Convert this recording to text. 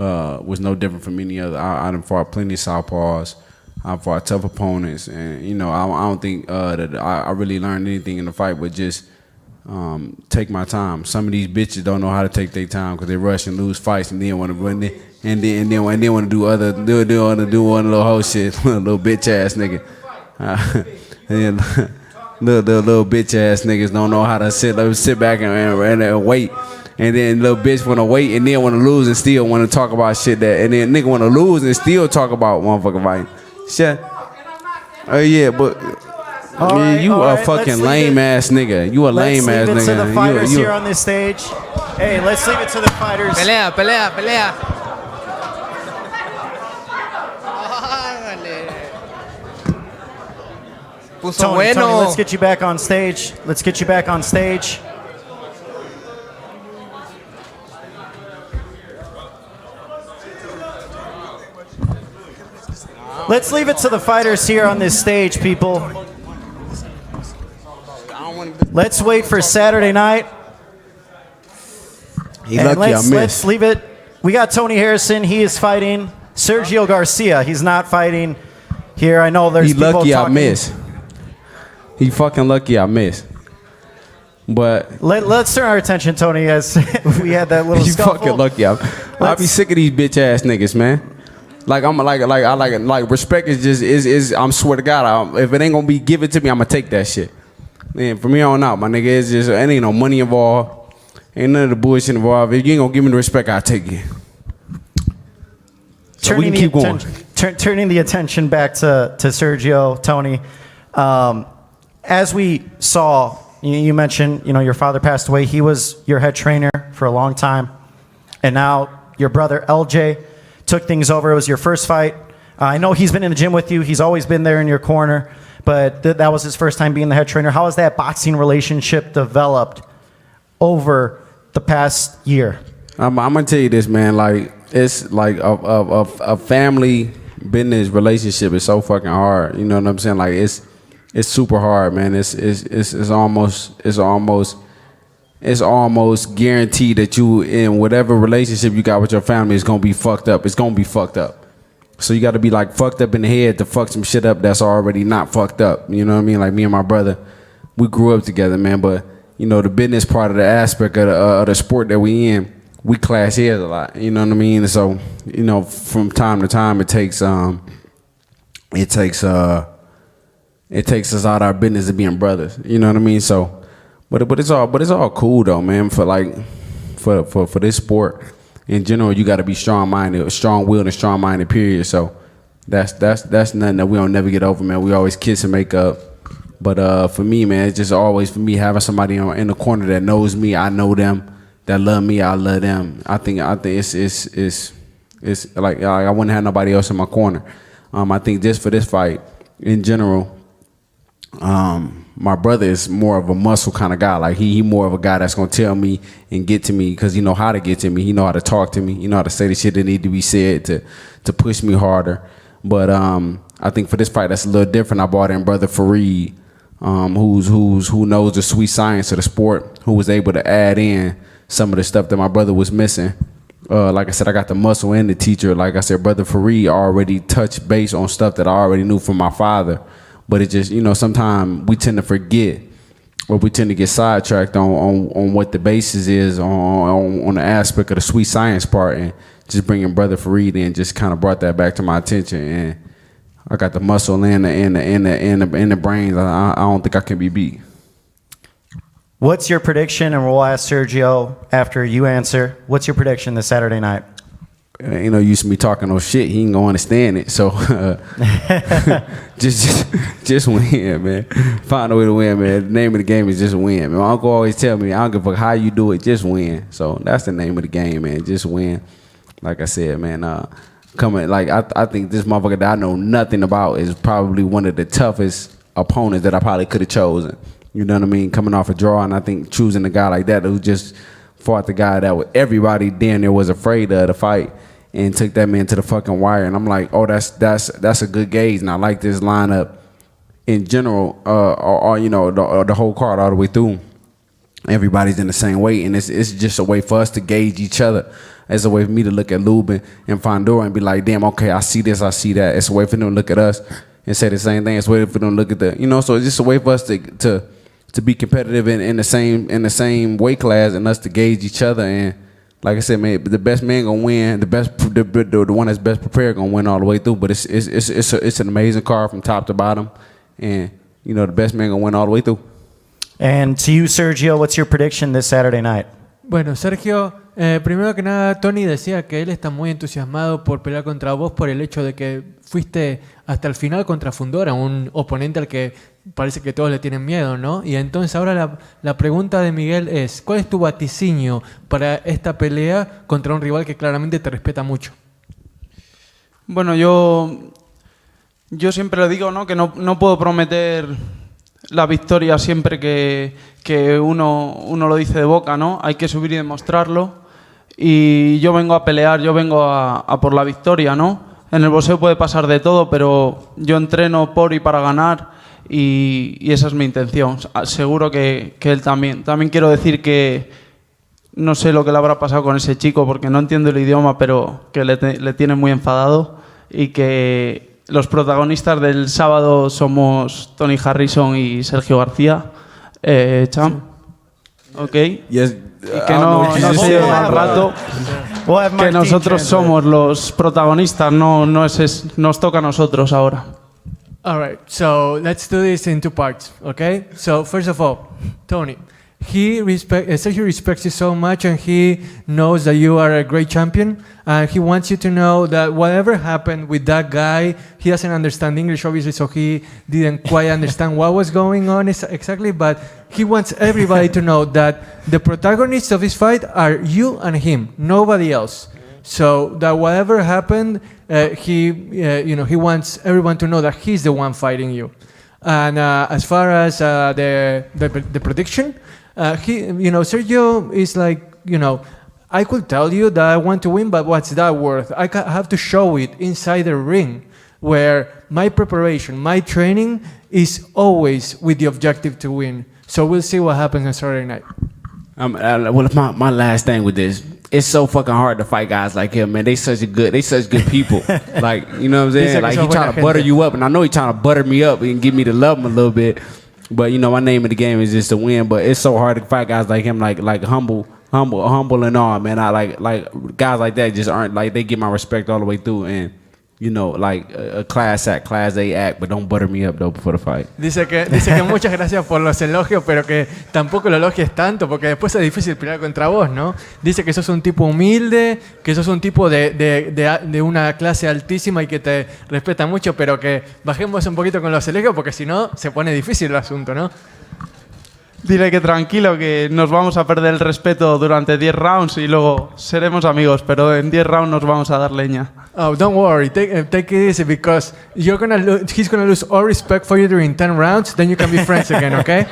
was no different from any other. I done fought plenty of southpaws. I fought tough opponents, and I don't think that I really learned anything in the fight, but just take my time. Some of these bitches don't know how to take their time because they rush and lose fights, and then want to run it, and then want to do other do one little whole shit, little bitch ass nigga. And little bitch ass niggas don't know how to sit back and wait. And then little bitch want to wait and then want to lose and still want to talk about shit that. And then nigga want to lose and still talk about motherfucking fight. Shit. Oh yeah, but you a fucking lame ass nigga. You a lame ass nigga. Let's leave it to the fighters here on this stage. Hey, let's leave it to the fighters. Pelea. Puso bueno. Tony, let's get you back on stage. Let's leave it to the fighters here on this stage, people. Let's wait for Saturday night. Let's leave it. We got Tony Harrison. He is fighting Sergio Garcia. He's not fighting here. I know there's people lucky talking. I missed. He fucking lucky I missed. But let's turn our attention, Tony, as we had that little scuffle. You fucking lucky. I'll be sick of these bitch ass niggas, man. Like respect is just I'm swear to God, if it ain't gonna be given to me, I'm gonna take that shit. Man, from here on out, my nigga, it's just it ain't no money involved, ain't none of the bullshit involved. If you ain't gonna give me the respect, I'll take it. So we can keep going. Turning the attention back to Sergio, Tony. As we saw, you mentioned, your father passed away. He was your head trainer for a long time, and now your brother LJ took things over. It was your first fight. I know he's been in the gym with you. He's always been there in your corner, but that was his first time being the head trainer. How has that boxing relationship developed over the past year? I'm gonna tell you this, man. Like it's like a family business relationship is so fucking hard. You know what I'm saying? Like it's super hard, man. It's almost guaranteed that you in whatever relationship you got with your family is gonna be fucked up. It's gonna be fucked up. So you got to be like fucked up in the head to fuck some shit up that's already not fucked up. You know what I mean? Like me and my brother, we grew up together, man. But the business part of the aspect of the sport that we in, we clash heads a lot. You know what I mean? So from time to time, it takes us out of our business of being brothers. You know what I mean? So. But it's all cool though, man. For this sport in general, you got to be strong-minded, strong-willed, and strong-minded. Period. So that's nothing that we don't never get over, man. We always kiss and make up. But for me, man, it's just always for me having somebody in the corner that knows me, I know them, that love me, I love them. I think it's like I wouldn't have nobody else in my corner. I think just for this fight in general. My brother is more of a muscle kind of guy. Like he more of a guy that's gonna tell me and get to me because he know how to get to me. He know how to talk to me. He know how to say the shit that need to be said to push me harder. But I think for this fight that's a little different. I brought in brother Fareed, who knows the sweet science of the sport, who was able to add in some of the stuff that my brother was missing. Like I said, I got the muscle and the teacher. Like I said, brother Fareed already touched base on stuff that I already knew from my father. But it just, sometimes we tend to forget or we tend to get sidetracked on what the basis is on the aspect of the sweet science part. And just bringing brother Fareed in just kind of brought that back to my attention. And I got the muscle and the brains. I don't think I can be beat. What's your prediction? And we'll ask Sergio after you answer. What's your prediction this Saturday night? Used to me talking no shit. He ain't gonna understand it. So just win, man. Find a way to win, man. The name of the game is just win. Man. My uncle always tell me, I don't give a fuck how you do it, just win. So that's the name of the game, man. Just win. Like I said, man. I think this motherfucker that I know nothing about is probably one of the toughest opponents that I probably could have chosen. You know what I mean? Coming off a draw, and I think choosing a guy like that who just fought the guy that everybody damn near was afraid of to fight. And took that man to the fucking wire, and I'm like, oh, that's a good gauge, and I like this lineup in general, the whole card all the way through. everybody's in the same weight, and it's just a way for us to gauge each other. It's a way for me to look at Lubin-Fundora and be like, damn, okay, I see this, I see that. It's a way for them to look at us and say the same thing. It's a way for them to look at so it's just a way for us to be competitive in the same weight class and us to gauge each other. And like I said, man, the best man gonna win. The one that's best prepared gonna win all the way through. But it's an amazing card from top to bottom, and the best man gonna win all the way through. And to you, Sergio, what's your prediction this Saturday night? Bueno, Sergio, primero que nada, Tony decía que él está muy entusiasmado por pelear contra vos por el hecho de que fuiste hasta el final contra Fundora, un oponente al que parece que todos le tienen miedo, ¿no? Y entonces ahora la pregunta de Miguel es, ¿cuál es tu vaticinio para esta pelea contra un rival que claramente te respeta mucho? Bueno, yo siempre lo digo, ¿no? Que no puedo prometer la victoria siempre que uno lo dice de boca, ¿no? Hay que subir y demostrarlo. Y yo vengo a pelear, yo vengo a por la victoria, ¿no? En el boxeo puede pasar de todo, pero yo entreno por y para ganar, y esa es mi intención. Seguro que él también. También quiero decir que no sé lo que le habrá pasado con ese chico porque no entiendo el idioma, pero que le tiene muy enfadado, y que los protagonistas del sábado somos Tony Harrison y Sergio García. Cham. Ok. Yes. Y que no se lleve mal rato. Que nosotros somos los protagonistas, nos toca a nosotros ahora. All right, so let's do this in two parts, okay? So first of all, Tony, Sergio respects you so much, and he knows that you are a great champion, and he wants you to know that whatever happened with that guy, he doesn't understand English, obviously, so he didn't quite understand what was going on exactly, but he wants everybody to know that the protagonists of this fight are you and him, nobody else. So that whatever happened, he wants everyone to know that he's the one fighting you. And as far as the prediction, Sergio is like, I could tell you that I want to win, but what's that worth? I have to show it inside the ring, where my preparation, my training is always with the objective to win. So we'll see what happens on Saturday night. My last thing with this, it's so fucking hard to fight guys like him, man. They such good people. Like, you know what I'm saying? Like, he trying to butter you up, and I know he trying to butter me up and get me to love him a little bit. But my name of the game is just to win. But it's so hard to fight guys like him, like humble and all, man. I like guys like that just aren't like, they get my respect all the way through, and like a class A act, but don't butter me up though before the fight. Dice que muchas gracias por los elogios, pero que tampoco lo elogies tanto, porque después es difícil pelear contra vos, ¿no? Dice que sos un tipo humilde, que sos un tipo de una clase altísima y que te respeta mucho, pero que bajemos un poquito con los elogios, porque si no se pone difícil el asunto, ¿no? Dile que tranquilo, que nos vamos a perder el respeto durante 10 rounds y luego seremos amigos, pero en 10 rounds nos vamos a dar leña. Oh, don't worry. Take it easy, because he's gonna lose all respect for you during 10 rounds. Then you can be friends again, okay?